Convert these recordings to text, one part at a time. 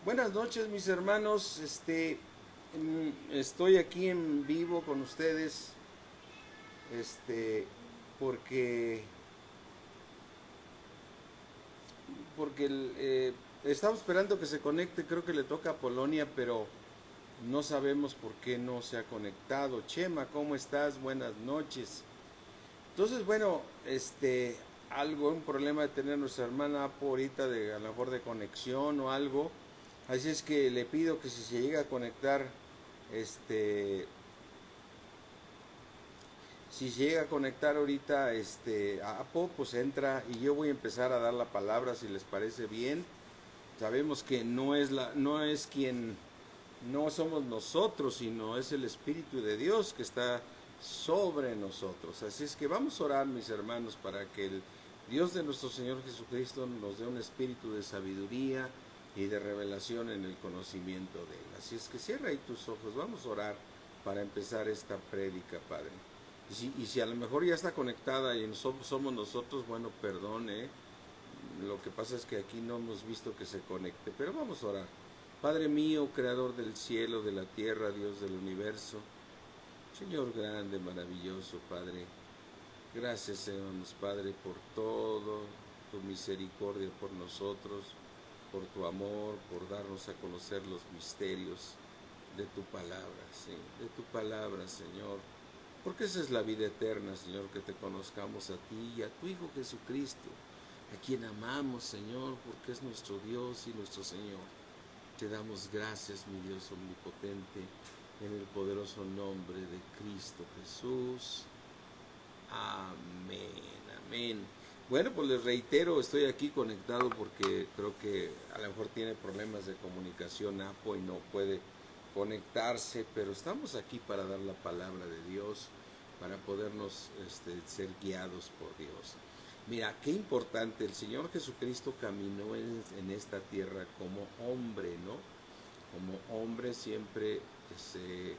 Buenas noches, mis hermanos. Estoy aquí en vivo con ustedes, este, porque estamos esperando que se conecte. Creo que le toca a Polonia, pero no sabemos por qué no se ha conectado. Chema, ¿cómo estás? Buenas noches. Entonces, bueno, un problema de tener nuestra hermana Apo ahorita a lo mejor de conexión o algo. Así es que le pido que si se llega a conectar, este, si se llega a conectar ahorita, a Apo, pues entra y yo voy a empezar a dar la palabra si les parece bien. Sabemos que no es quien, no somos nosotros, sino es el Espíritu de Dios que está sobre nosotros. Así es que vamos a orar, mis hermanos, para que el Dios de nuestro Señor Jesucristo nos dé un espíritu de sabiduría y de revelación en el conocimiento de Él. Así es que cierra ahí tus ojos, vamos a orar para empezar esta prédica, Padre. Y si a lo mejor ya está conectada y somos nosotros, bueno, perdón, lo que pasa es que aquí no hemos visto que se conecte, pero vamos a orar. Padre mío, creador del cielo, de la tierra, Dios del universo, Señor grande, maravilloso, Padre, gracias, Señor, Padre, por todo, tu misericordia por nosotros, por tu amor, por darnos a conocer los misterios de tu palabra, sí, de tu palabra, Señor, porque esa es la vida eterna, Señor, que te conozcamos a ti y a tu Hijo Jesucristo, a quien amamos, Señor, porque es nuestro Dios y nuestro Señor. Te damos gracias, mi Dios omnipotente, en el poderoso nombre de Cristo Jesús. Amén, amén. Bueno, pues les reitero, estoy aquí conectado porque creo que a lo mejor tiene problemas de comunicación Apo y no puede conectarse, pero estamos aquí para dar la palabra de Dios, para podernos ser guiados por Dios. Mira, qué importante, el Señor Jesucristo caminó en esta tierra como hombre, ¿no? Como hombre siempre se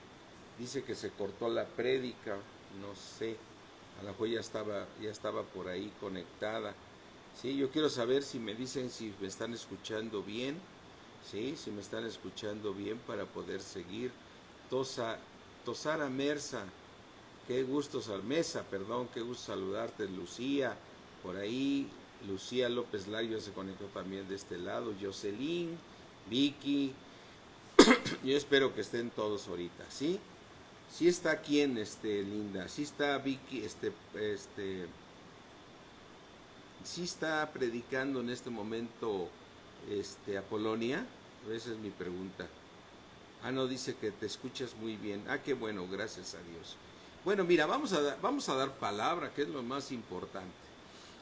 dice que se cortó la prédica, no sé, a lo mejor ya estaba por ahí conectada. Sí, yo quiero saber si me dicen si me están escuchando bien, sí, si me están escuchando bien para poder seguir. Tosara Mersa, qué gusto, Mesa, perdón, qué gusto saludarte, Lucía, por ahí, Lucía López Layo se conectó también de este lado, Jocelyn, Vicky, yo espero que estén todos ahorita, ¿sí? Sí está quien, Linda, sí está Vicky, sí está predicando en este momento, a Polonia, esa es mi pregunta. Ah, no, dice que te escuchas muy bien. Ah, qué bueno, gracias a Dios. Bueno, mira, vamos a dar palabra, que es lo más importante.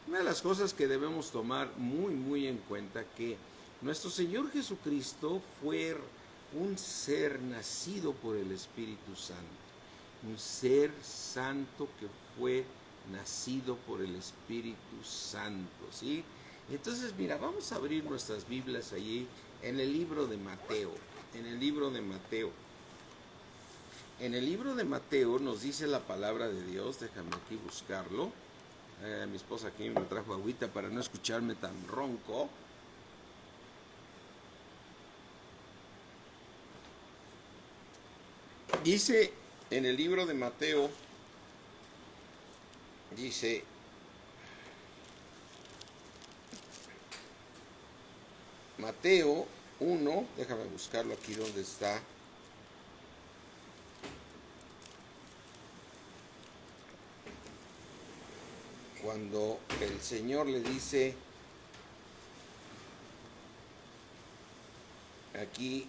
Una de las cosas que debemos tomar muy, muy en cuenta, que nuestro Señor Jesucristo fue un ser nacido por el Espíritu Santo, un ser santo que fue nacido por el Espíritu Santo, ¿sí? Entonces, mira, vamos a abrir nuestras Biblias allí en el libro de Mateo, en el libro de Mateo. En el libro de Mateo nos dice la palabra de Dios, déjame aquí buscarlo. Mi esposa aquí me trajo agüita para no escucharme tan ronco. Dice en el libro de Mateo, dice, Mateo 1, déjame buscarlo aquí donde está. Cuando el Señor le dice, aquí,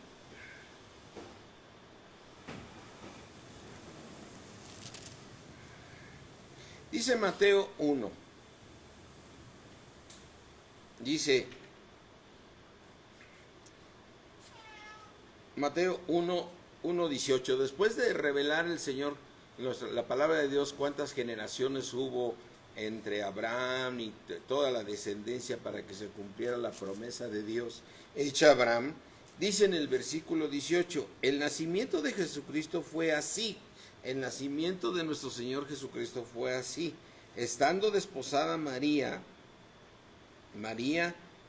dice Mateo 1, dice, Mateo 1:18, después de revelar el Señor la palabra de Dios, cuántas generaciones hubo entre Abraham y toda la descendencia para que se cumpliera la promesa de Dios hecha a Abraham, dice en el versículo 18, el nacimiento de Jesucristo fue así, el nacimiento de nuestro Señor Jesucristo fue así, estando desposada María,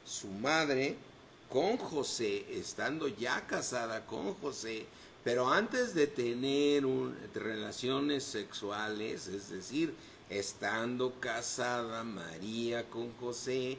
su madre, con José, estando ya casada con José, pero antes de tener relaciones sexuales, es decir, estando casada María con José,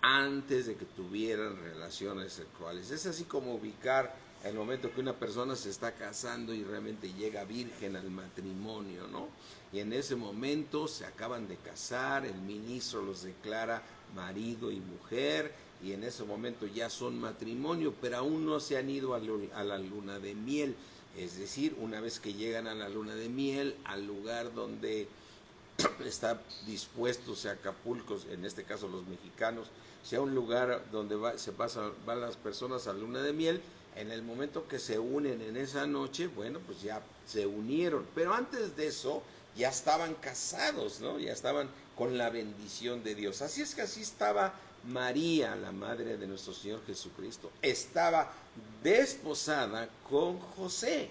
antes de que tuvieran relaciones sexuales. Es así como ubicar el momento que una persona se está casando y realmente llega virgen al matrimonio, ¿no? Y en ese momento se acaban de casar, el ministro los declara marido y mujer, y en ese momento ya son matrimonio, pero aún no se han ido a la luna de miel. Es decir, una vez que llegan a la luna de miel, al lugar donde está dispuesto, sea Acapulco, en este caso los mexicanos, sea un lugar donde van las personas a luna de miel, en el momento que se unen en esa noche, bueno, pues ya se unieron, pero antes de eso ya estaban casados, ¿no? Ya estaban con la bendición de Dios. Así es que así estaba María, la madre de nuestro Señor Jesucristo. Estaba desposada con José,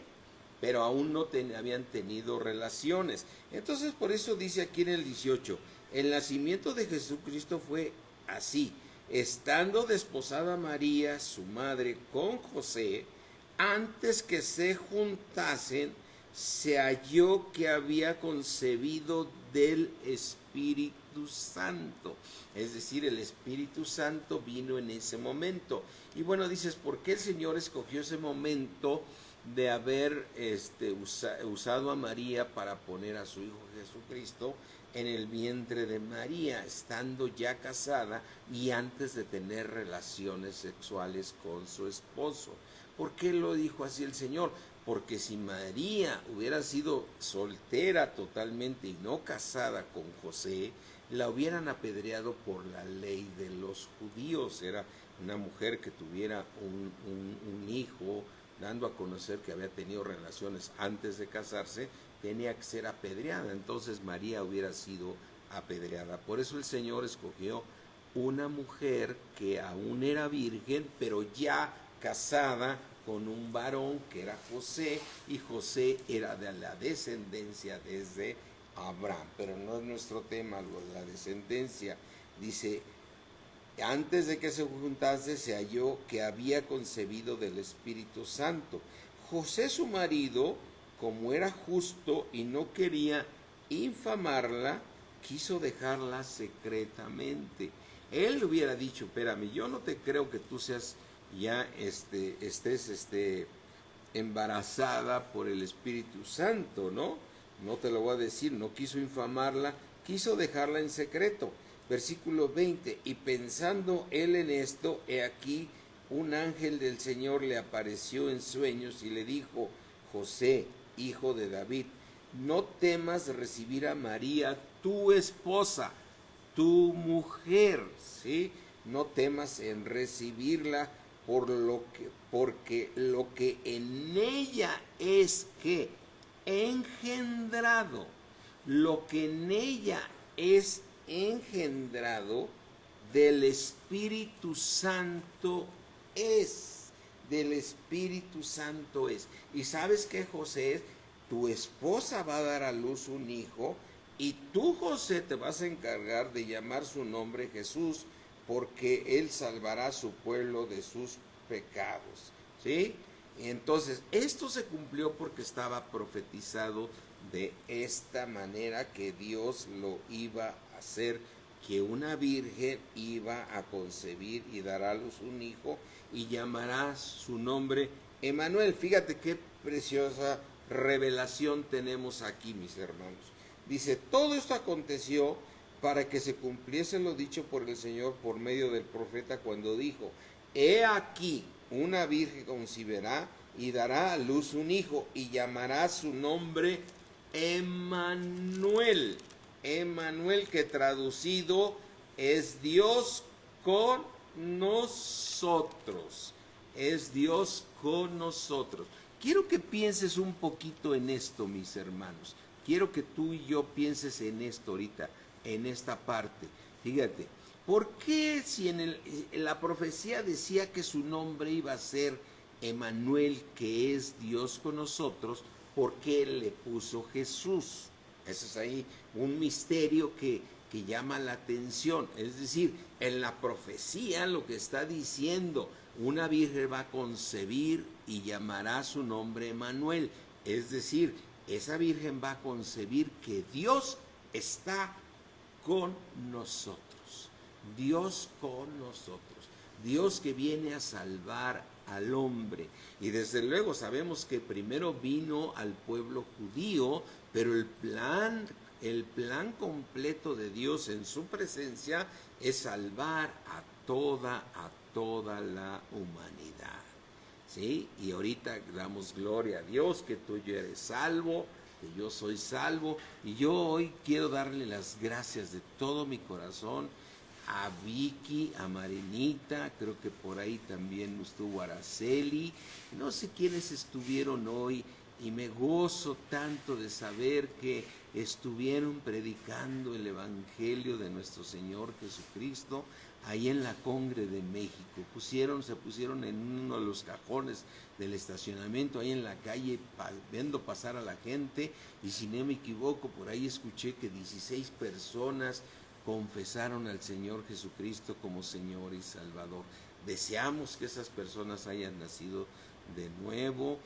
pero aún no habían tenido relaciones. Entonces, por eso dice aquí en el 18, el nacimiento de Jesucristo fue así: estando desposada María, su madre, con José, antes que se juntasen, se halló que había concebido del Espíritu Santo. Es decir, el Espíritu Santo vino en ese momento. Y bueno, dices, ¿por qué el Señor escogió ese momento de haber usado a María para poner a su Hijo Jesucristo en el vientre de María, estando ya casada y antes de tener relaciones sexuales con su esposo? ¿Por qué lo dijo así el Señor? Porque si María hubiera sido soltera totalmente y no casada con José, la hubieran apedreado por la ley de los judíos. Era una mujer que tuviera un hijo, dando a conocer que había tenido relaciones antes de casarse, tenía que ser apedreada. Entonces María hubiera sido apedreada. Por eso el Señor escogió una mujer que aún era virgen, pero ya casada con un varón que era José, y José era de la descendencia desde Abraham. Pero no es nuestro tema lo de la descendencia. Dice, antes de que se juntase, se halló que había concebido del Espíritu Santo. José, su marido, como era justo y no quería infamarla, quiso dejarla secretamente. Él hubiera dicho, espérame, yo no te creo que tú seas ya estés embarazada por el Espíritu Santo, ¿no? No te lo voy a decir. No quiso infamarla, quiso dejarla en secreto. Versículo 20, y pensando él en esto, he aquí un ángel del Señor le apareció en sueños y le dijo, José, hijo de David, no temas recibir a María, tu esposa, tu mujer, ¿sí? No temas en recibirla, porque lo que en ella es que engendrado, lo que en ella es engendrado del Espíritu Santo es, del Espíritu Santo es. Y sabes que, José, tu esposa va a dar a luz un hijo, y tú, José, te vas a encargar de llamar su nombre Jesús, porque él salvará a su pueblo de sus pecados, ¿sí? Y entonces, esto se cumplió porque estaba profetizado de esta manera, que Dios lo iba a hacer, que una virgen iba a concebir y dará a luz un hijo, y llamará su nombre Emmanuel. Fíjate qué preciosa revelación tenemos aquí, mis hermanos. Dice, todo esto aconteció para que se cumpliese lo dicho por el Señor por medio del profeta, cuando dijo, he aquí, una virgen concebirá y dará a luz un hijo, y llamará su nombre Emmanuel. Emmanuel, que traducido es Dios con nosotros. Es Dios con nosotros. Quiero que pienses un poquito en esto, mis hermanos. Quiero que tú y yo pienses en esto ahorita, en esta parte. Fíjate, ¿por qué si en la profecía decía que su nombre iba a ser Emmanuel, que es Dios con nosotros, por qué le puso Jesús? Ese es ahí un misterio que llama la atención. Es decir, en la profecía lo que está diciendo, una virgen va a concebir y llamará su nombre Emmanuel. Es decir, esa virgen va a concebir que Dios está con nosotros. Dios con nosotros. Dios que viene a salvar al hombre. Y desde luego sabemos que primero vino al pueblo judío, pero el plan completo de Dios en su presencia es salvar a toda la humanidad. ¿Sí? Y ahorita damos gloria a Dios que tú ya eres salvo, que yo soy salvo. Y yo hoy quiero darle las gracias de todo mi corazón a Vicky, a Marinita, creo que por ahí también estuvo Araceli, no sé quiénes estuvieron hoy, y me gozo tanto de saber que estuvieron predicando el Evangelio de nuestro Señor Jesucristo ahí en la Congre de México. Se pusieron en uno de los cajones del estacionamiento ahí en la calle viendo pasar a la gente, y si no me equivoco por ahí escuché que 16 personas confesaron al Señor Jesucristo como Señor y Salvador. Deseamos que esas personas hayan nacido de nuevo.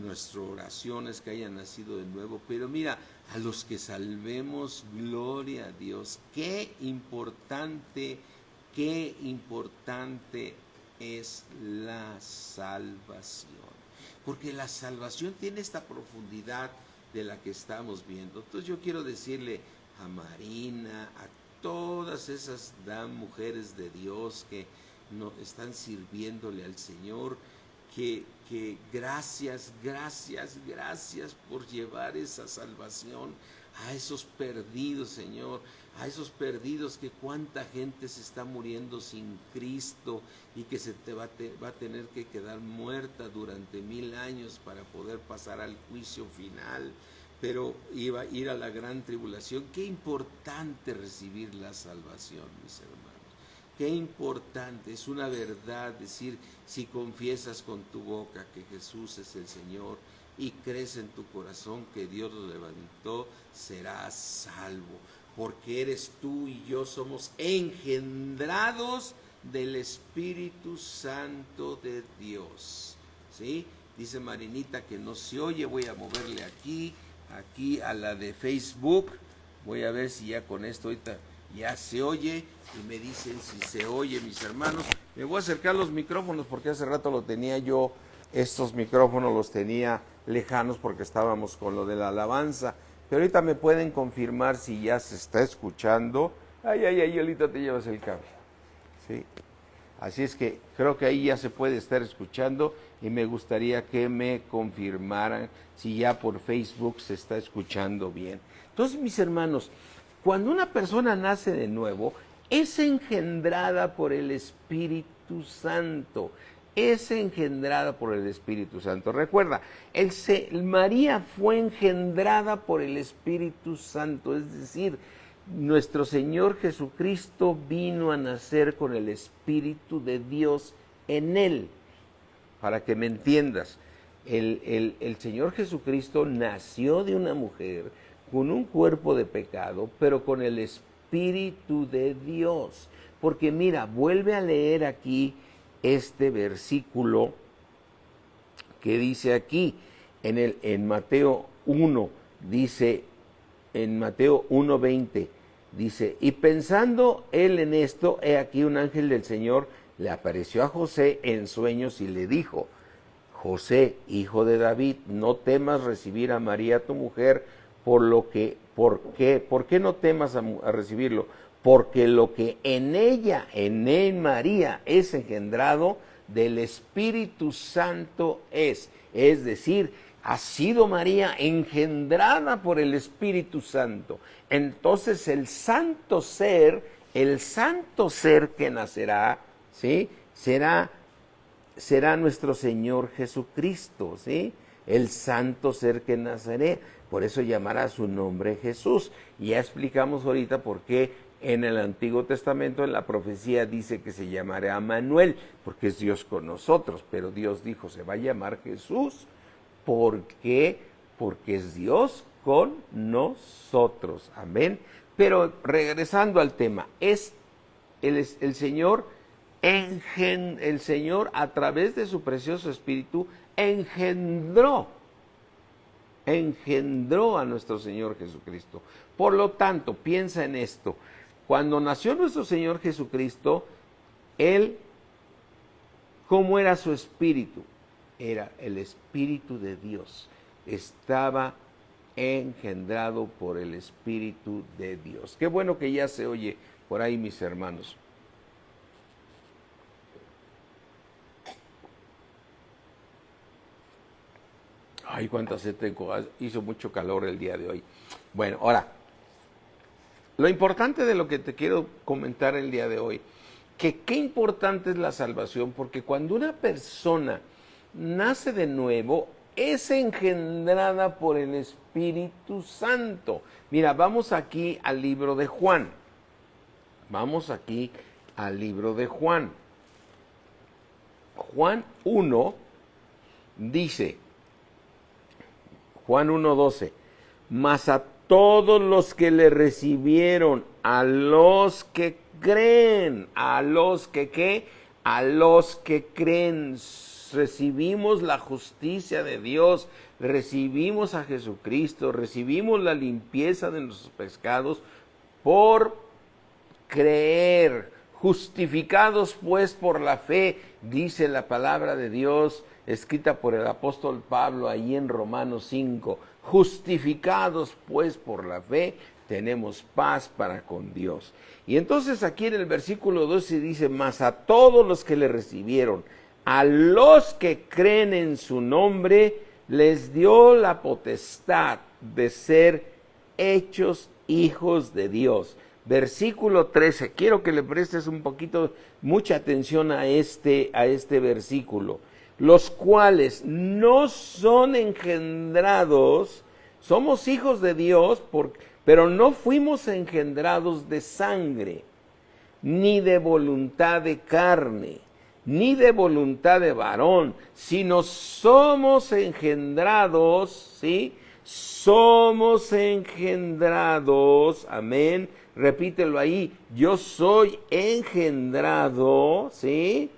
Nuestra oración es que hayan nacido de nuevo. Pero mira, a los que salvemos, gloria a Dios. Qué importante es la salvación. Porque la salvación tiene esta profundidad de la que estamos viendo. Entonces yo quiero decirle a Marina, a todas esas mujeres de Dios que no están sirviéndole al Señor, que gracias por llevar esa salvación a esos perdidos, Señor, a esos perdidos, que cuánta gente se está muriendo sin Cristo y que va a tener que quedar muerta durante 1000 años para poder pasar al juicio final, pero iba a ir a la gran tribulación. Qué importante recibir la salvación, mis hermanos. Qué importante, es una verdad decir, si confiesas con tu boca que Jesús es el Señor y crees en tu corazón que Dios lo levantó, serás salvo, porque eres tú y yo somos engendrados del Espíritu Santo de Dios. ¿Sí? Dice Marinita que no se oye, voy a moverle aquí a la de Facebook, voy a ver si ya con esto ahorita ya se oye, y me dicen si se oye, mis hermanos. Me voy a acercar los micrófonos porque hace rato lo tenía yo, estos micrófonos los tenía lejanos porque estábamos con lo de la alabanza, pero ahorita me pueden confirmar si ya se está escuchando. Ay, Yolita, te llevas el cable. Sí. Así es que creo que ahí ya se puede estar escuchando, y me gustaría que me confirmaran si ya por Facebook se está escuchando bien. Entonces, mis hermanos, cuando una persona nace de nuevo, es engendrada por el Espíritu Santo. Es engendrada por el Espíritu Santo. Recuerda, María fue engendrada por el Espíritu Santo, es decir, nuestro Señor Jesucristo vino a nacer con el Espíritu de Dios en él. Para que me entiendas, el Señor Jesucristo nació de una mujer con un cuerpo de pecado, pero con el Espíritu de Dios. Porque mira, vuelve a leer aquí este versículo que dice aquí, en Mateo 1, dice, en Mateo 1:20, dice, y pensando él en esto, he aquí un ángel del Señor le apareció a José en sueños y le dijo, José, hijo de David, no temas recibir a María tu mujer, ¿por qué no temas a recibirlo? Porque lo que en ella, en María, es engendrado del Espíritu Santo es decir, ha sido María engendrada por el Espíritu Santo. Entonces el santo ser que nacerá, ¿sí? Será nuestro Señor Jesucristo, ¿sí? El santo ser que nacerá. Por eso llamará su nombre Jesús. Y ya explicamos ahorita por qué en el Antiguo Testamento, en la profecía, dice que se llamará Manuel, porque es Dios con nosotros. Pero Dios dijo, se va a llamar Jesús. ¿Por qué? Porque es Dios con nosotros. Amén. Pero regresando al tema, el Señor el Señor a través de su precioso Espíritu engendró a nuestro Señor Jesucristo. Por lo tanto, piensa en esto. Cuando nació nuestro Señor Jesucristo, Él, ¿cómo era su espíritu? Era el Espíritu de Dios. Estaba engendrado por el Espíritu de Dios. Qué bueno que ya se oye por ahí, mis hermanos. Ay, cuánta sed tengo. Hizo mucho calor el día de hoy. Bueno, ahora, lo importante de lo que te quiero comentar el día de hoy, que qué importante es la salvación, porque cuando una persona nace de nuevo, es engendrada por el Espíritu Santo. Mira, vamos aquí al libro de Juan. Vamos aquí al libro de Juan. Juan 1 dice, Juan 1:12, mas a todos los que le recibieron, a los que creen, a los que ¿qué? A los que creen, recibimos la justicia de Dios, recibimos a Jesucristo, recibimos la limpieza de nuestros pecados por creer, justificados pues por la fe, dice la palabra de Dios, escrita por el apóstol Pablo ahí en Romanos 5, justificados pues por la fe, tenemos paz para con Dios. Y entonces aquí en el versículo 12 dice, mas a todos los que le recibieron, a los que creen en su nombre, les dio la potestad de ser hechos hijos de Dios. Versículo 13, quiero que le prestes mucha atención a este versículo. Los cuales no son engendrados, somos hijos de Dios, pero no fuimos engendrados de sangre, ni de voluntad de carne, ni de voluntad de varón, sino somos engendrados, ¿sí? Somos engendrados, amén. Repítelo ahí, yo soy engendrado, ¿sí?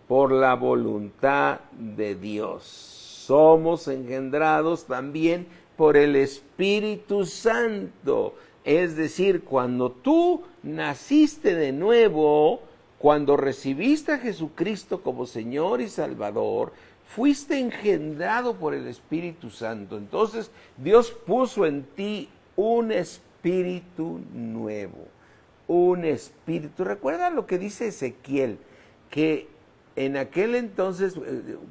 Por la voluntad de Dios. Somos engendrados también por el Espíritu Santo. Es decir, cuando tú naciste de nuevo, cuando recibiste a Jesucristo como Señor y Salvador, fuiste engendrado por el Espíritu Santo. Entonces, Dios puso en ti un espíritu nuevo. Un espíritu. Recuerda lo que dice Ezequiel, que en aquel entonces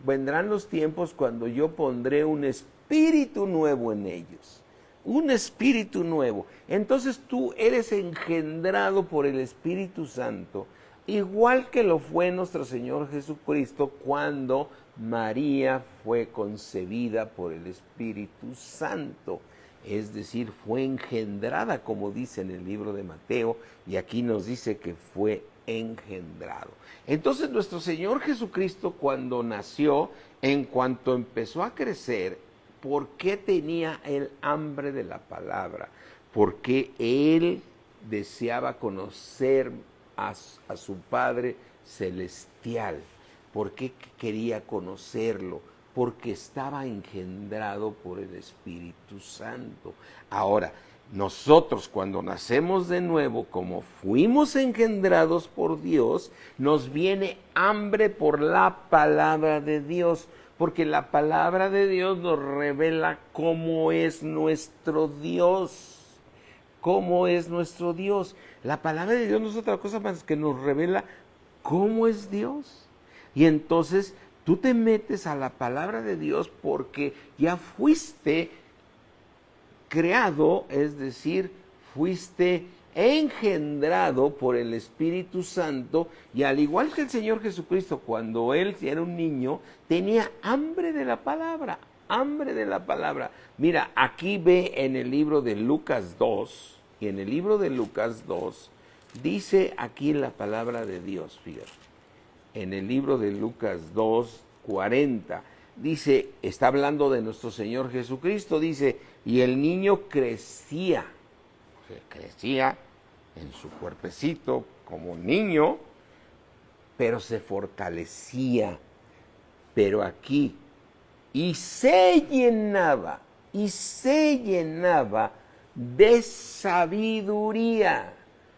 vendrán los tiempos cuando yo pondré un espíritu nuevo en ellos. Un espíritu nuevo. Entonces tú eres engendrado por el Espíritu Santo, igual que lo fue nuestro Señor Jesucristo cuando María fue concebida por el Espíritu Santo. Es decir, fue engendrada, como dice en el libro de Mateo, y aquí nos dice que fue engendrado. Entonces nuestro Señor Jesucristo, cuando nació, en cuanto empezó a crecer, ¿por qué tenía el hambre de la palabra? Porque Él deseaba conocer a su Padre Celestial. ¿Por qué quería conocerlo? Porque estaba engendrado por el Espíritu Santo. Ahora, nosotros cuando nacemos de nuevo, como fuimos engendrados por Dios, nos viene hambre por la palabra de Dios, porque la palabra de Dios nos revela cómo es nuestro Dios. ¿Cómo es nuestro Dios? La palabra de Dios no es otra cosa más que nos revela cómo es Dios. Y entonces tú te metes a la palabra de Dios porque ya fuiste creado, es decir, fuiste engendrado por el Espíritu Santo, y al igual que el Señor Jesucristo, cuando Él era un niño, tenía hambre de la palabra, hambre de la palabra. Mira, aquí ve en el libro de Lucas 2, y en el libro de Lucas 2, dice aquí la palabra de Dios, fíjate, en el libro de Lucas 2:40, dice, está hablando de nuestro Señor Jesucristo, dice, y el niño crecía en su cuerpecito como niño, pero se fortalecía. Pero aquí, y se llenaba de sabiduría.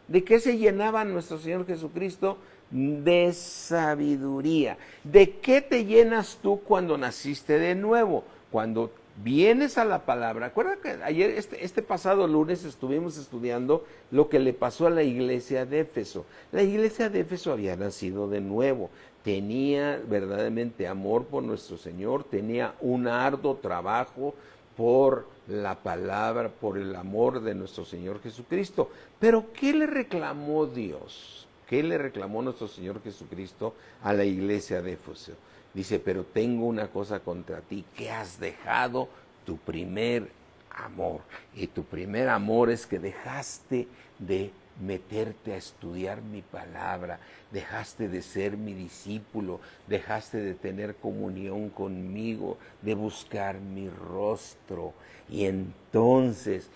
¿De qué se llenaba nuestro Señor Jesucristo? De sabiduría. ¿De qué te llenas tú cuando naciste de nuevo? Cuando vienes a la palabra. Acuérdate que ayer, este pasado lunes, estuvimos estudiando lo que le pasó a la iglesia de Éfeso. La iglesia de Éfeso había nacido de nuevo, tenía verdaderamente amor por nuestro Señor, tenía un arduo trabajo por la palabra, por el amor de nuestro Señor Jesucristo. Pero ¿qué le reclamó Dios? ¿Qué le reclamó nuestro Señor Jesucristo a la iglesia de Éfeso? Dice, pero tengo una cosa contra ti, que has dejado tu primer amor. Y tu primer amor es que dejaste de meterte a estudiar mi palabra, dejaste de ser mi discípulo, dejaste de tener comunión conmigo, de buscar mi rostro. Y entonces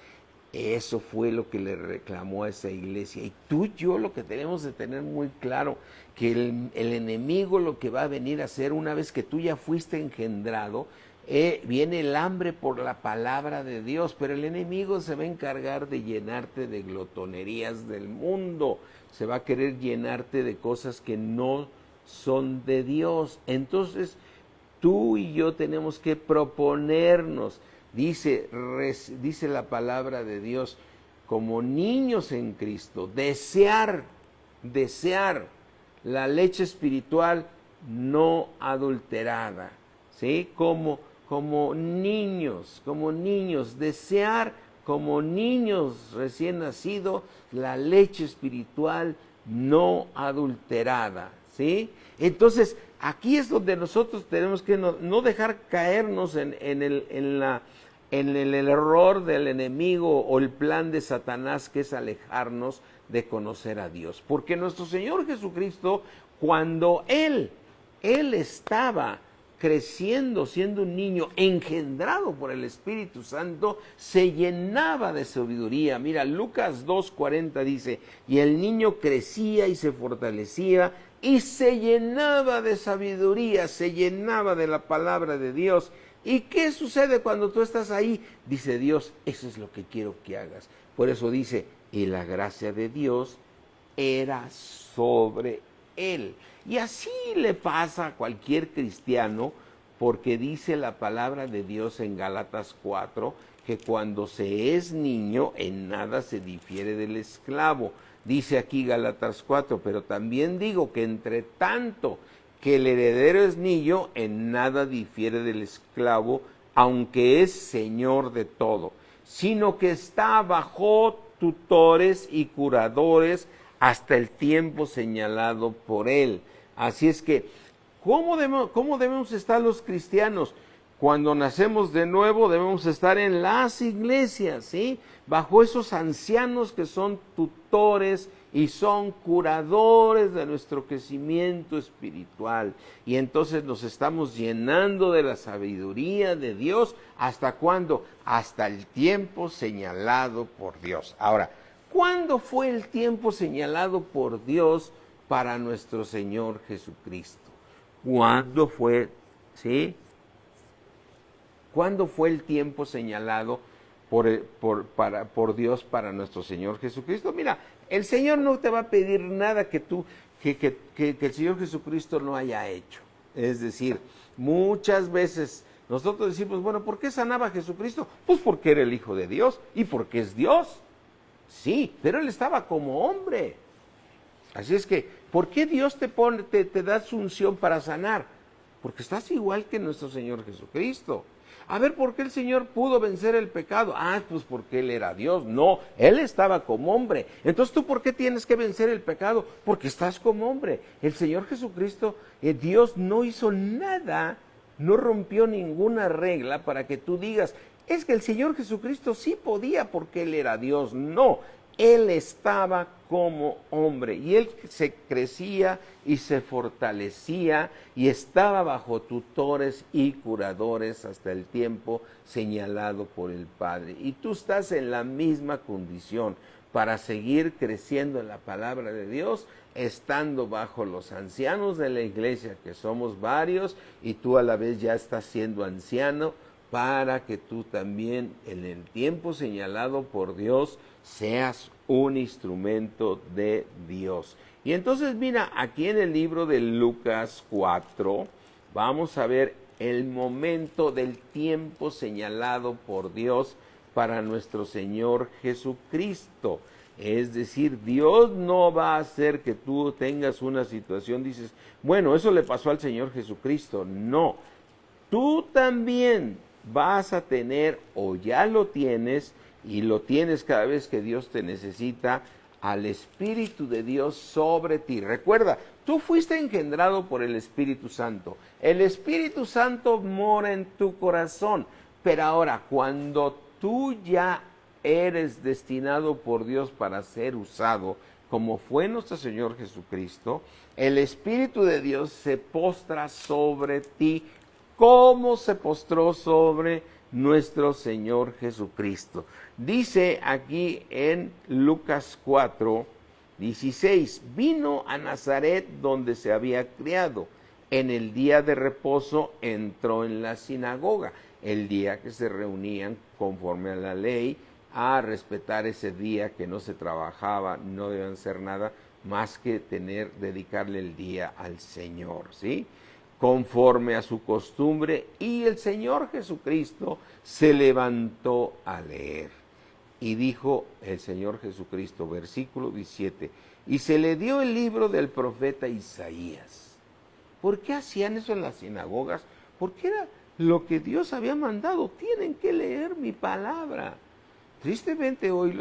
eso fue lo que le reclamó a esa iglesia. Y tú y yo lo que tenemos de tener muy claro, que el enemigo lo que va a venir a hacer una vez que tú ya fuiste engendrado, viene el hambre por la palabra de Dios, pero el enemigo se va a encargar de llenarte de glotonerías del mundo, se va a querer llenarte de cosas que no son de Dios. Entonces tú y yo tenemos que proponernos, dice la palabra de Dios, como niños en Cristo, desear la leche espiritual no adulterada, ¿sí? Como niños, desear como niños recién nacidos la leche espiritual no adulterada, ¿sí? Entonces, aquí es donde nosotros tenemos que no dejar caernos en el error del enemigo o el plan de Satanás, que es alejarnos de conocer a Dios. Porque nuestro Señor Jesucristo, cuando Él estaba creciendo, siendo un niño engendrado por el Espíritu Santo, se llenaba de sabiduría. Mira, Lucas 2:40 dice, y el niño crecía y se fortalecía y se llenaba de sabiduría, se llenaba de la palabra de Dios. ¿Y qué sucede cuando tú estás ahí? Dice Dios, eso es lo que quiero que hagas. Por eso dice, y la gracia de Dios era sobre él. Y así le pasa a cualquier cristiano, porque dice la palabra de Dios en Gálatas 4, que cuando se es niño, en nada se difiere del esclavo. Dice aquí Gálatas 4, pero también digo que entre tanto que el heredero es niño, en nada difiere del esclavo, aunque es señor de todo, sino que está bajo tutores y curadores hasta el tiempo señalado por él. Así es que, ¿cómo debemos estar los cristianos? Cuando nacemos de nuevo debemos estar en las iglesias, ¿sí? Bajo esos ancianos que son tutores y son curadores de nuestro crecimiento espiritual. Y entonces nos estamos llenando de la sabiduría de Dios. ¿Hasta cuándo? Hasta el tiempo señalado por Dios. Ahora, ¿cuándo fue el tiempo señalado por Dios para nuestro Señor Jesucristo? ¿Cuándo fue, sí? ¿Cuándo fue el tiempo señalado por Dios para nuestro Señor Jesucristo? Mira, el Señor no te va a pedir nada que el Señor Jesucristo no haya hecho. Es decir, muchas veces nosotros decimos, bueno, ¿por qué sanaba a Jesucristo? Pues porque era el Hijo de Dios y porque es Dios. Sí, pero Él estaba como hombre. Así es que, ¿por qué Dios te da su unción para sanar? Porque estás igual que nuestro Señor Jesucristo. A ver, ¿por qué el Señor pudo vencer el pecado? Ah, pues porque Él era Dios. No, Él estaba como hombre. Entonces, ¿tú por qué tienes que vencer el pecado? Porque estás como hombre. El Señor Jesucristo, Dios no hizo nada, no rompió ninguna regla para que tú digas, es que el Señor Jesucristo sí podía porque Él era Dios. No, Él estaba como hombre y Él se crecía y se fortalecía y estaba bajo tutores y curadores hasta el tiempo señalado por el Padre. Y tú estás en la misma condición. para seguir creciendo en la palabra de Dios, estando bajo los ancianos de la iglesia, que somos varios, y tú a la vez ya estás siendo anciano, para que tú también en el tiempo señalado por Dios seas un instrumento de Dios. Y entonces mira, aquí en el libro de Lucas 4, vamos a ver el momento del tiempo señalado por Dios para nuestro Señor Jesucristo. Es decir, Dios no va a hacer que tú tengas una situación, dices, bueno, eso le pasó al Señor Jesucristo. No, tú también vas a tener, o ya lo tienes, y lo tienes cada vez que Dios te necesita, al Espíritu de Dios sobre ti. Recuerda, tú fuiste engendrado por el Espíritu Santo. El Espíritu Santo mora en tu corazón. Pero ahora, cuando tú ya eres destinado por Dios para ser usado, como fue nuestro Señor Jesucristo, el Espíritu de Dios se postra sobre ti, como se postró sobre nuestro Señor Jesucristo. Dice aquí en Lucas 4, 16, vino a Nazaret donde se había criado. En el día de reposo entró en la sinagoga, el día que se reunían conforme a la ley, a respetar ese día que no se trabajaba, no debían hacer nada más que dedicarle el día al Señor, ¿sí? Conforme a su costumbre, y el Señor Jesucristo se levantó a leer. Y dijo el Señor Jesucristo, versículo 17, y se le dio el libro del profeta Isaías. ¿Por qué hacían eso en las sinagogas? Porque era lo que Dios había mandado. Tienen que leer mi palabra. Tristemente hoy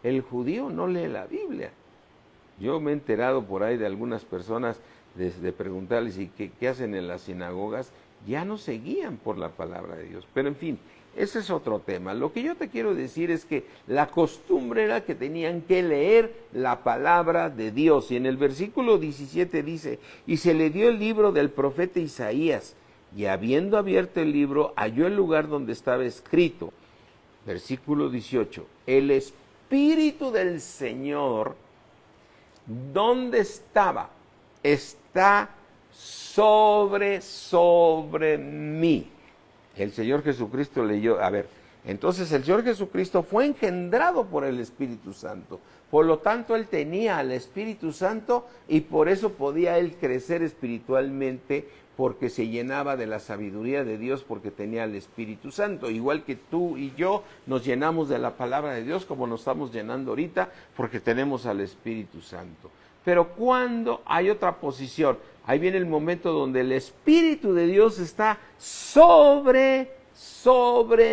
el judío no lee la Biblia. Yo me he enterado por ahí de algunas personas de preguntarles ¿y qué hacen en las sinagogas? Ya no se guían por la palabra de Dios. Pero en fin, ese es otro tema. Lo que yo te quiero decir es que la costumbre era que tenían que leer la palabra de Dios. Y en el versículo 17 dice, y se le dio el libro del profeta Isaías, y habiendo abierto el libro, halló el lugar donde estaba escrito. Versículo 18, el Espíritu del Señor, ¿dónde estaba? Está sobre mí. El Señor Jesucristo leyó, entonces el Señor Jesucristo fue engendrado por el Espíritu Santo. Por lo tanto, Él tenía al Espíritu Santo y por eso podía Él crecer espiritualmente, porque se llenaba de la sabiduría de Dios, porque tenía el Espíritu Santo. Igual que tú y yo nos llenamos de la palabra de Dios, como nos estamos llenando ahorita, porque tenemos al Espíritu Santo. Pero cuando hay otra posición, ahí viene el momento donde el Espíritu de Dios está sobre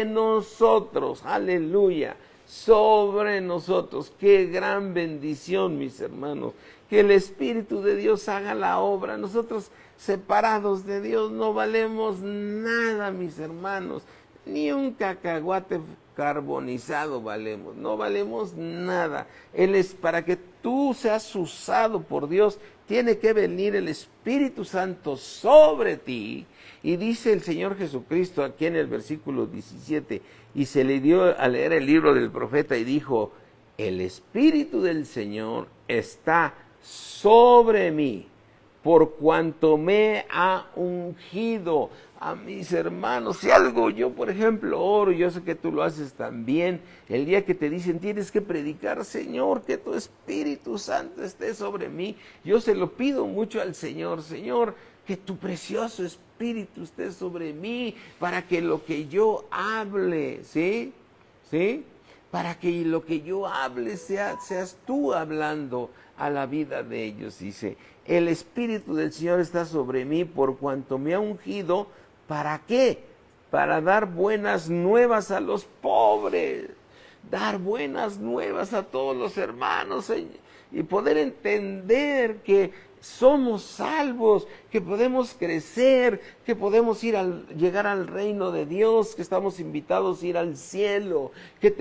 nosotros, aleluya, sobre nosotros. Qué gran bendición, mis hermanos, que el Espíritu de Dios haga la obra. Nosotros separados de Dios no valemos nada, mis hermanos, ni un cacahuate carbonizado valemos, no valemos nada. Él es para que tú seas usado por Dios, tiene que venir el Espíritu Santo sobre ti. Y dice el Señor Jesucristo aquí en el versículo 17, y se le dio a leer el libro del profeta y dijo, el Espíritu del Señor está sobre mí, por cuanto me ha ungido. A mis hermanos, si algo yo, por ejemplo, oro, yo sé que tú lo haces también, el día que te dicen tienes que predicar, Señor, que tu Espíritu Santo esté sobre mí, yo se lo pido mucho al Señor, Señor, que tu precioso Espíritu esté sobre mí, para que lo que yo hable, ¿sí? Para que lo que yo hable seas tú hablando a la vida de ellos, dice, el Espíritu del Señor está sobre mí por cuanto me ha ungido. ¿Para qué? Para dar buenas nuevas a los pobres, dar buenas nuevas a todos los hermanos y poder entender que somos salvos, que podemos crecer, que podemos llegar al reino de Dios, que estamos invitados a ir al cielo, que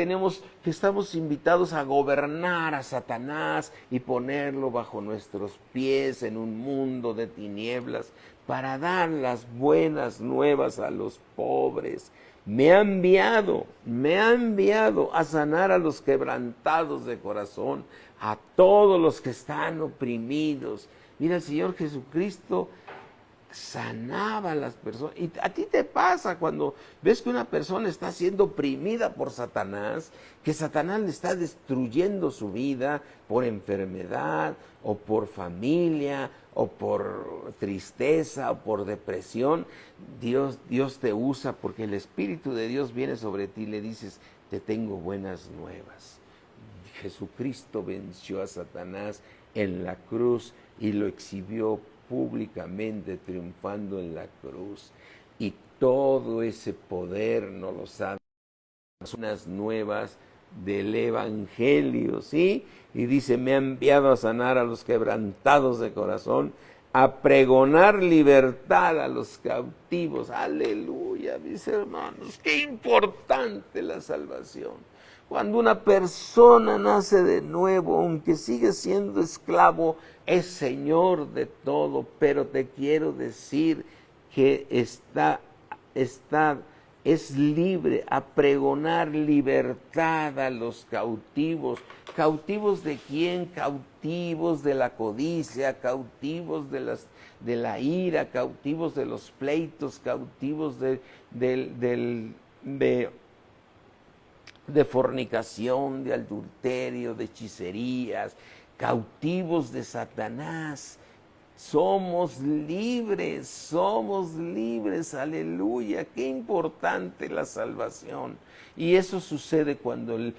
estamos invitados a gobernar a Satanás y ponerlo bajo nuestros pies en un mundo de tinieblas, para dar las buenas nuevas a los pobres, me ha enviado a sanar a los quebrantados de corazón, a todos los que están oprimidos. Mira, el Señor Jesucristo sanaba a las personas. Y a ti te pasa cuando ves que una persona está siendo oprimida por Satanás, que Satanás le está destruyendo su vida por enfermedad, o por familia, o por tristeza, o por depresión. Dios te usa porque el Espíritu de Dios viene sobre ti y le dices, te tengo buenas nuevas. Jesucristo venció a Satanás en la cruz y lo exhibió públicamente, triunfando en la cruz. Y todo ese poder nos lo sabe unas nuevas del Evangelio, ¿sí? Y dice, me ha enviado a sanar a los quebrantados de corazón, a pregonar libertad a los cautivos. Aleluya, mis hermanos, qué importante la salvación. Cuando una persona nace de nuevo, aunque sigue siendo esclavo, es señor de todo. Pero te quiero decir que es libre a pregonar libertad a los cautivos. ¿Cautivos de quién? Cautivos de la codicia, cautivos de la ira, cautivos de los pleitos, cautivos de fornicación, de adulterio, de hechicerías, cautivos de Satanás. Somos libres, aleluya, qué importante la salvación. Y eso sucede cuando el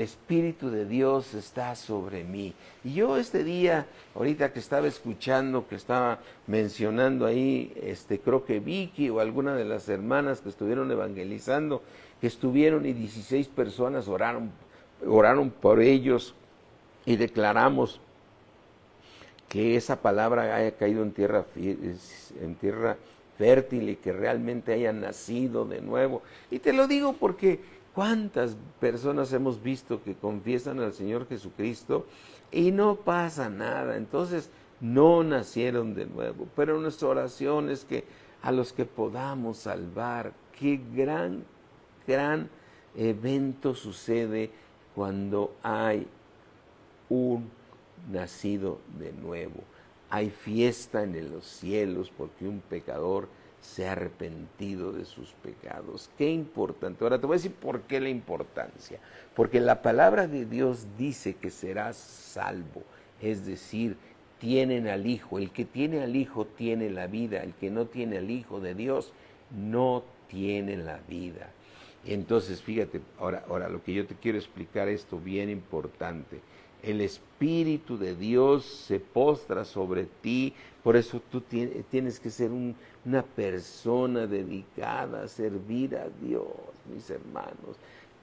Espíritu de Dios está sobre mí. Y yo este día, ahorita que estaba escuchando, que estaba mencionando ahí, creo que Vicky o alguna de las hermanas que estuvieron evangelizando, que estuvieron y 16 personas oraron por ellos y declaramos que esa palabra haya caído en tierra fértil y que realmente hayan nacido de nuevo. Y te lo digo porque cuántas personas hemos visto que confiesan al Señor Jesucristo y no pasa nada. Entonces no nacieron de nuevo. Pero nuestra oración es que a los que podamos salvar, qué gran evento sucede cuando hay un nacido de nuevo. Hay fiesta en los cielos porque un pecador se ha arrepentido de sus pecados. Qué importante. Ahora te voy a decir por qué la importancia. Porque la palabra de Dios dice que serás salvo. Es decir, tienen al Hijo. El que tiene al Hijo tiene la vida. El que no tiene al Hijo de Dios no tiene la vida. Entonces, fíjate, ahora lo que yo te quiero explicar, esto bien importante. El Espíritu de Dios se postra sobre ti, por eso tú tienes que ser una persona dedicada a servir a Dios, mis hermanos,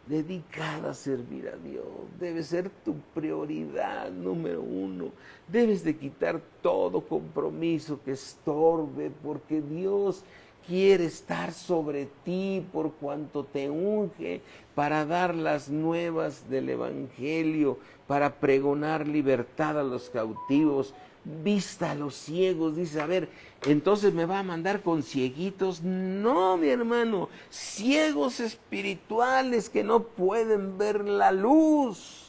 dedicada a servir a Dios. Debe ser tu prioridad número uno. Debes de quitar todo compromiso que estorbe, porque Dios quiere estar sobre ti por cuanto te unge para dar las nuevas del Evangelio, para pregonar libertad a los cautivos, vista a los ciegos. Dice, a ver, entonces me va a mandar con cieguitos. No, mi hermano, ciegos espirituales que no pueden ver la luz.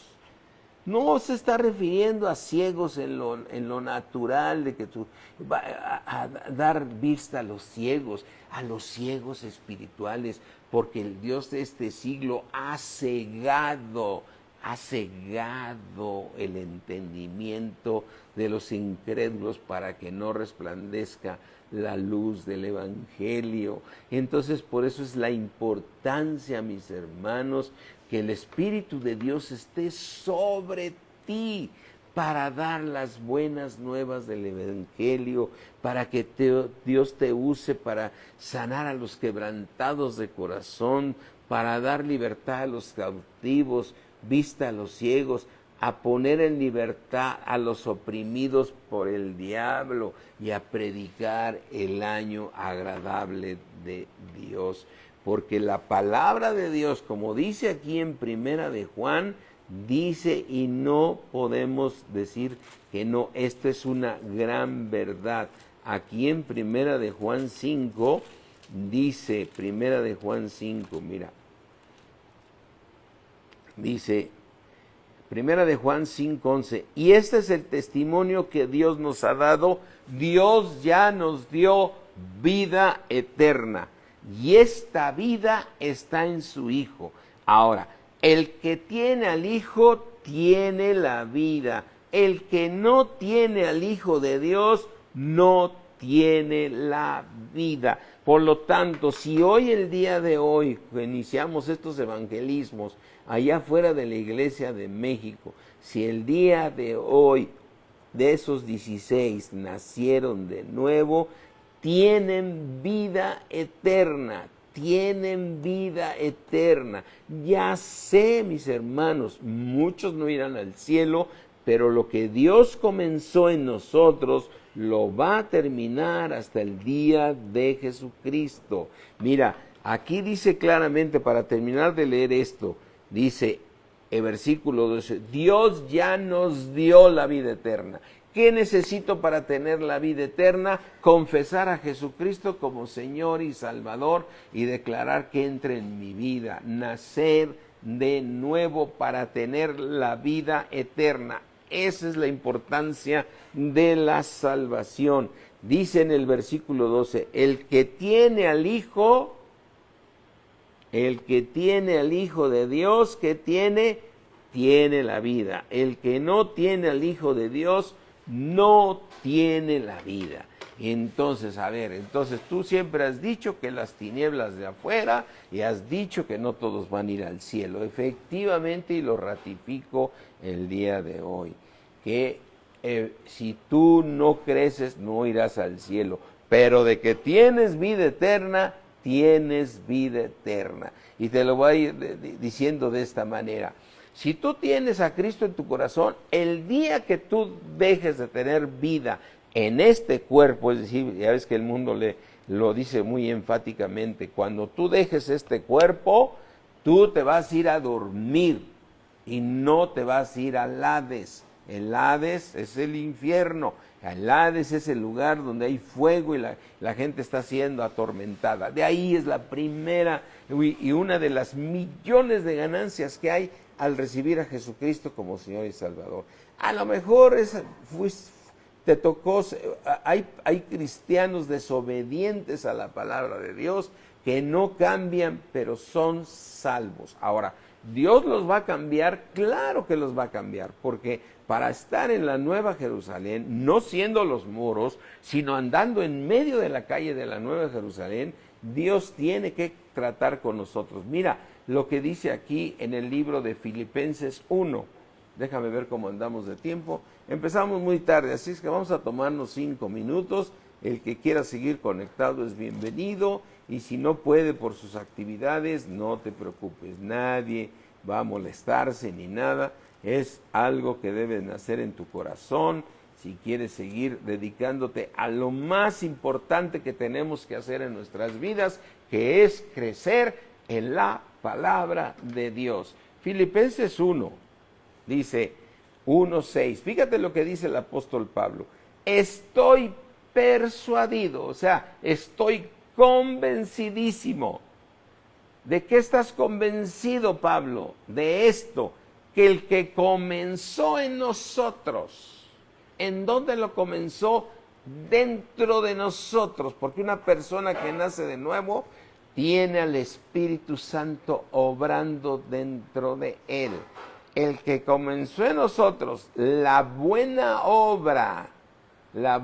No se está refiriendo a ciegos en lo natural, de que tú vas a dar vista a los ciegos espirituales, porque el Dios de este siglo ha cegado el entendimiento de los incrédulos para que no resplandezca la luz del Evangelio. Entonces, por eso es la importancia, mis hermanos, que el Espíritu de Dios esté sobre ti para dar las buenas nuevas del Evangelio, para que Dios te use para sanar a los quebrantados de corazón, para dar libertad a los cautivos, vista a los ciegos, a poner en libertad a los oprimidos por el diablo y a predicar el año agradable de Dios. Porque la palabra de Dios, como dice aquí en Primera de Juan, dice, y no podemos decir que no, esto es una gran verdad. Aquí en Primera de Juan 5 Dice Primera de Juan 5, mira. Dice Primera de Juan 5:11, y este es el testimonio que Dios nos ha dado. Dios ya nos dio vida eterna, y esta vida está en su Hijo. Ahora, el que tiene al Hijo tiene la vida. El que no tiene al Hijo de Dios no tiene la vida. Por lo tanto, si hoy, el día de hoy, iniciamos estos evangelismos allá afuera de la Iglesia de México, si el día de hoy de esos 16 nacieron de nuevo, tienen vida eterna, tienen vida eterna. Ya sé, mis hermanos, muchos no irán al cielo, pero lo que Dios comenzó en nosotros lo va a terminar hasta el día de Jesucristo. Mira, aquí dice claramente, para terminar de leer esto, dice el versículo 12, Dios ya nos dio la vida eterna. ¿Qué necesito para tener la vida eterna? Confesar a Jesucristo como Señor y Salvador y declarar que entre en mi vida, nacer de nuevo para tener la vida eterna. Esa es la importancia de la salvación. Dice en el versículo 12, el que tiene al Hijo de Dios, ¿qué tiene? Tiene la vida. El que no tiene al Hijo de Dios, no tiene la vida. Entonces, a ver, entonces tú siempre has dicho que las tinieblas de afuera, y has dicho que no todos van a ir al cielo. Efectivamente, y lo ratifico el día de hoy, que si tú no creces, no irás al cielo, pero de que tienes vida eterna, tienes vida eterna. Y te lo voy a ir diciendo de esta manera. Si tú tienes a Cristo en tu corazón, el día que tú dejes de tener vida en este cuerpo, es decir, ya ves que el mundo lo dice muy enfáticamente, cuando tú dejes este cuerpo, tú te vas a ir a dormir y no te vas a ir al Hades. El Hades es el infierno. El Hades es el lugar donde hay fuego y la gente está siendo atormentada. De ahí es la primera y una de las millones de ganancias que hay al recibir a Jesucristo como Señor y Salvador. A lo mejor te tocó, hay cristianos desobedientes a la palabra de Dios que no cambian, pero son salvos. Ahora, ¿Dios los va a cambiar? Claro que los va a cambiar, porque para estar en la Nueva Jerusalén, no siendo los muros, sino andando en medio de la calle de la Nueva Jerusalén, Dios tiene que tratar con nosotros. Mira lo que dice aquí en el libro de Filipenses 1. Déjame ver cómo andamos de tiempo. Empezamos muy tarde, así es que vamos a tomarnos 5 minutos. El que quiera seguir conectado es bienvenido, y si no puede por sus actividades, no te preocupes, nadie va a molestarse ni nada. Es algo que debe nacer en tu corazón si quieres seguir dedicándote a lo más importante que tenemos que hacer en nuestras vidas, que es crecer en la palabra de Dios. Filipenses 1, dice 1:6. Fíjate lo que dice el apóstol Pablo. Estoy persuadido, o sea, estoy convencidísimo. ¿De qué estás convencido, Pablo? De esto, que el que comenzó en nosotros, ¿en dónde lo comenzó? Dentro de nosotros, porque una persona que nace de nuevo tiene al Espíritu Santo obrando dentro de él. El que comenzó en nosotros la buena obra la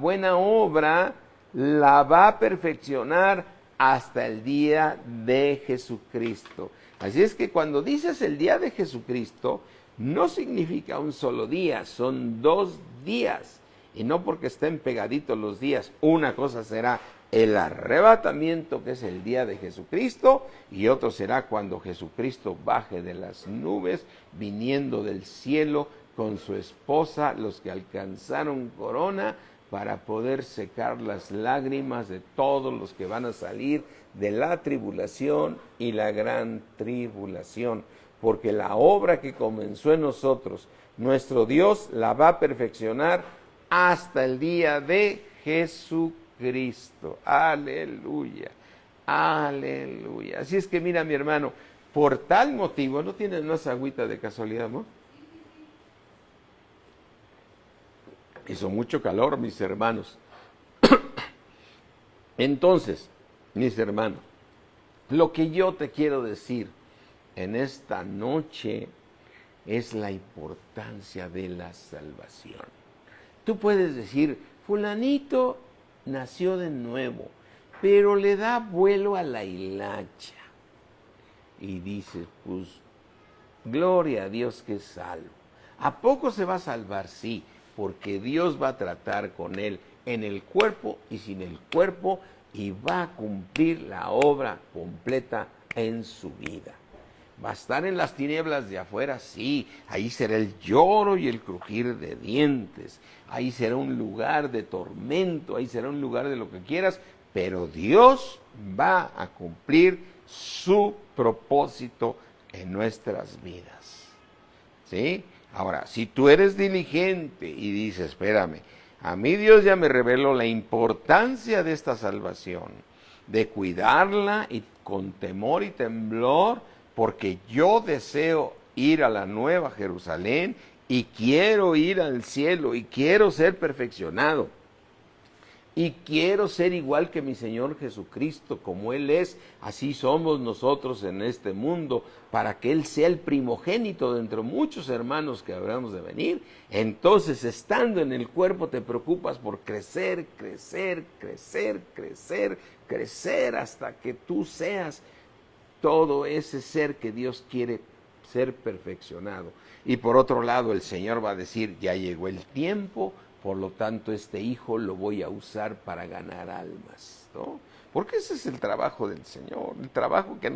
va a perfeccionar hasta el día de Jesucristo. Así es que cuando dices el día de Jesucristo, no significa un solo día, son 2 días. Y no porque estén pegaditos los días, una cosa será el arrebatamiento, que es el día de Jesucristo, y otro será cuando Jesucristo baje de las nubes, viniendo del cielo con su esposa, los que alcanzaron corona, para poder secar las lágrimas de todos los que van a salir de la tribulación y la gran tribulación. Porque la obra que comenzó en nosotros, nuestro Dios la va a perfeccionar hasta el día de Jesucristo. Aleluya, Aleluya. Así es que mira, mi hermano, por tal motivo, ¿no tienes más agüita de casualidad, amor? Hizo mucho calor, mis hermanos. Entonces, mis hermanos, lo que yo te quiero decir en esta noche es la importancia de la salvación. Tú puedes decir, fulanito nació de nuevo, pero le da vuelo a la hilacha. Y dices, pues, gloria a Dios que es salvo. ¿A poco se va a salvar? Sí, porque Dios va a tratar con él en el cuerpo y sin el cuerpo y va a cumplir la obra completa en su vida. ¿Va a estar en las tinieblas de afuera? Sí, ahí será el lloro y el crujir de dientes, ahí será un lugar de tormento, ahí será un lugar de lo que quieras, pero Dios va a cumplir su propósito en nuestras vidas. ¿Sí? Ahora, si tú eres diligente y dices, espérame, a mí Dios ya me reveló la importancia de esta salvación, de cuidarla y con temor y temblor, porque yo deseo ir a la nueva Jerusalén y quiero ir al cielo y quiero ser perfeccionado. Y quiero ser igual que mi Señor Jesucristo, como Él es, así somos nosotros en este mundo, para que Él sea el primogénito de entre muchos hermanos que habremos de venir. Entonces, estando en el cuerpo, te preocupas por crecer, crecer, crecer, crecer, crecer, hasta que tú seas todo ese ser que Dios quiere ser perfeccionado. Y por otro lado, el Señor va a decir, ya llegó el tiempo, por lo tanto, este hijo lo voy a usar para ganar almas, ¿no? Porque ese es el trabajo del Señor, el trabajo que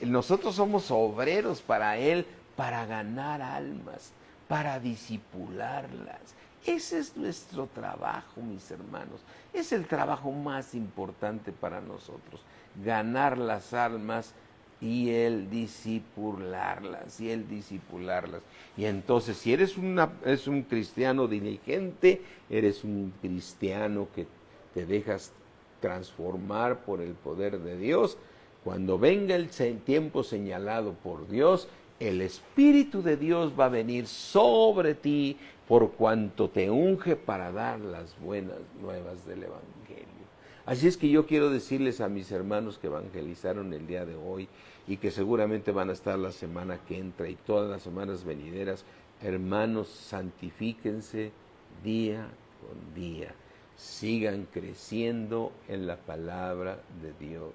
nosotros somos obreros para Él, para ganar almas, para disipularlas. Ese es nuestro trabajo, mis hermanos. Es el trabajo más importante para nosotros, ganar las almas y el disipularlas, Y entonces, si eres un cristiano diligente, eres un cristiano que te dejas transformar por el poder de Dios. Cuando venga el tiempo señalado por Dios, el Espíritu de Dios va a venir sobre ti por cuanto te unge para dar las buenas nuevas del Evangelio. Así es que yo quiero decirles a mis hermanos que evangelizaron el día de hoy y que seguramente van a estar la semana que entra y todas las semanas venideras, hermanos, santifíquense día con día. Sigan creciendo en la palabra de Dios.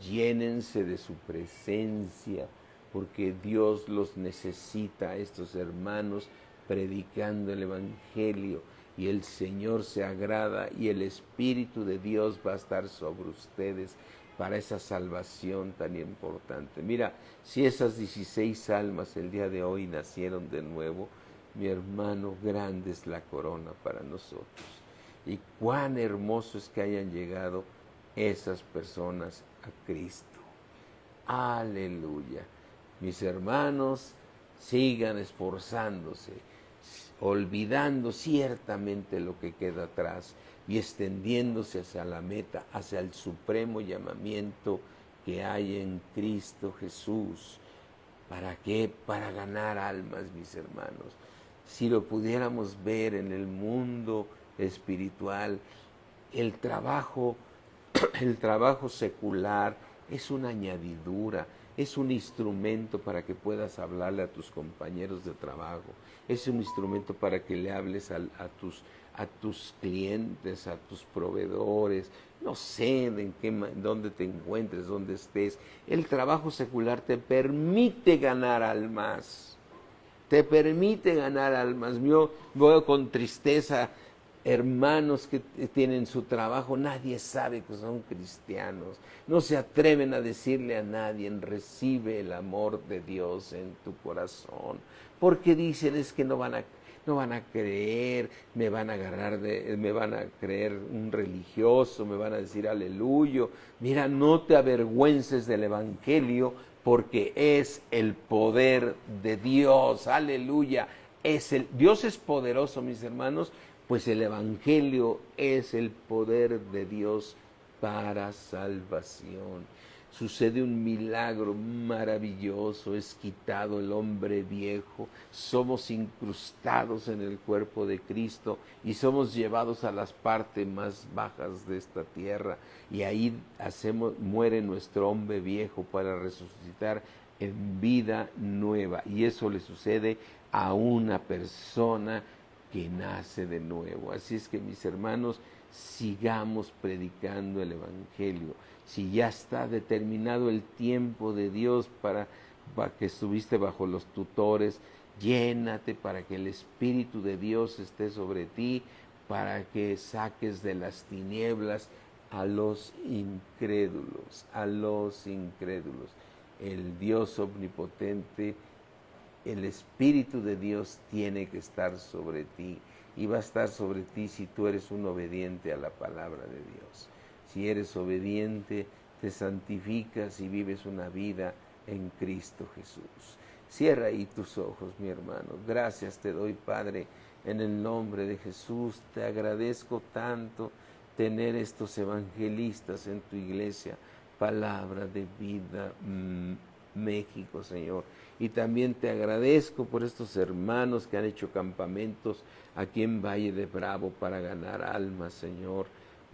Llénense de su presencia, porque Dios los necesita a estos hermanos predicando el Evangelio. Y el Señor se agrada y el Espíritu de Dios va a estar sobre ustedes para esa salvación tan importante. Mira, si esas 16 almas el día de hoy nacieron de nuevo, mi hermano, grande es la corona para nosotros. Y cuán hermoso es que hayan llegado esas personas a Cristo. Aleluya. Mis hermanos, sigan esforzándose, olvidando ciertamente lo que queda atrás y extendiéndose hacia la meta, hacia el supremo llamamiento que hay en Cristo Jesús. ¿Para qué? Para ganar almas, mis hermanos. Si lo pudiéramos ver en el mundo espiritual, el trabajo secular es una añadidura, es un instrumento para que puedas hablarle a tus compañeros de trabajo, es un instrumento para que le hables a tus clientes, a tus proveedores, no sé dónde te encuentres, dónde estés. El trabajo secular te permite ganar almas, Yo veo con tristeza hermanos que tienen su trabajo, nadie sabe que son cristianos, no se atreven a decirle a nadie, recibe el amor de Dios en tu corazón, porque dicen es que no van a creer, me van a creer un religioso, me van a decir aleluya. Mira, no te avergüences del Evangelio, porque es el poder de Dios, aleluya. Dios es poderoso, mis hermanos, pues el Evangelio es el poder de Dios para salvación. Sucede un milagro maravilloso, es quitado el hombre viejo, somos incrustados en el cuerpo de Cristo y somos llevados a las partes más bajas de esta tierra, y ahí muere nuestro hombre viejo para resucitar en vida nueva, y eso le sucede a una persona que nace de nuevo. Así es que, mis hermanos, sigamos predicando el Evangelio. Si ya está determinado el tiempo de Dios para que estuviste bajo los tutores, llénate para que el Espíritu de Dios esté sobre ti, para que saques de las tinieblas a los incrédulos, a los incrédulos. El Dios omnipotente, el Espíritu de Dios tiene que estar sobre ti, y va a estar sobre ti si tú eres un obediente a la palabra de Dios. Si eres obediente, te santificas y vives una vida en Cristo Jesús. Cierra ahí tus ojos, mi hermano. Gracias te doy, Padre, en el nombre de Jesús. Te agradezco tanto tener estos evangelistas en tu iglesia. Palabra de Vida México, Señor. Y también te agradezco por estos hermanos que han hecho campamentos aquí en Valle de Bravo para ganar almas, Señor.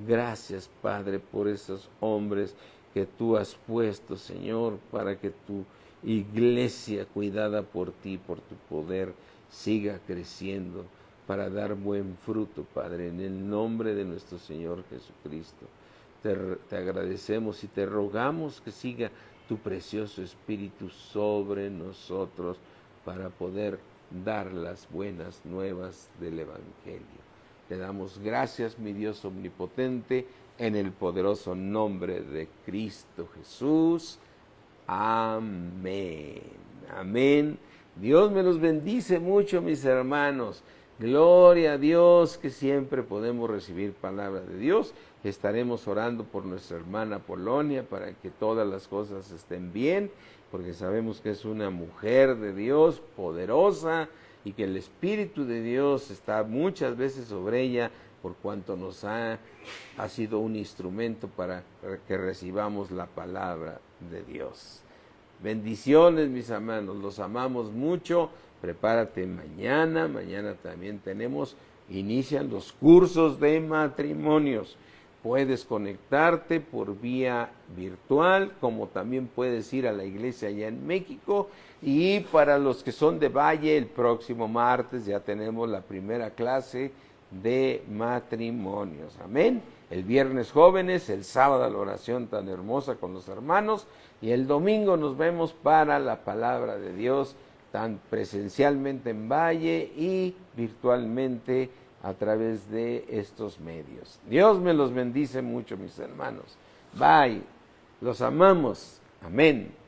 Gracias, Padre, por esos hombres que tú has puesto, Señor, para que tu iglesia, cuidada por ti, por tu poder, siga creciendo para dar buen fruto, Padre, en el nombre de nuestro Señor Jesucristo. Te agradecemos y te rogamos que siga tu precioso Espíritu sobre nosotros para poder dar las buenas nuevas del Evangelio. Te damos gracias, mi Dios omnipotente, en el poderoso nombre de Cristo Jesús. Amén. Amén. Dios me los bendice mucho, mis hermanos. Gloria a Dios, que siempre podemos recibir palabra de Dios. Estaremos orando por nuestra hermana Polonia para que todas las cosas estén bien, porque sabemos que es una mujer de Dios poderosa, y que el Espíritu de Dios está muchas veces sobre ella, por cuanto nos ha sido un instrumento para que recibamos la palabra de Dios. Bendiciones, mis hermanos, los amamos mucho. Prepárate mañana también inician los cursos de matrimonios. Puedes conectarte por vía virtual, como también puedes ir a la iglesia allá en México. Y para los que son de Valle, el próximo martes ya tenemos la primera clase de matrimonios. Amén. El viernes jóvenes, el sábado la oración tan hermosa con los hermanos, y el domingo nos vemos para la palabra de Dios, tan presencialmente en Valle y virtualmente a través de estos medios. Dios me los bendice mucho, mis hermanos. Bye. Los amamos. Amén.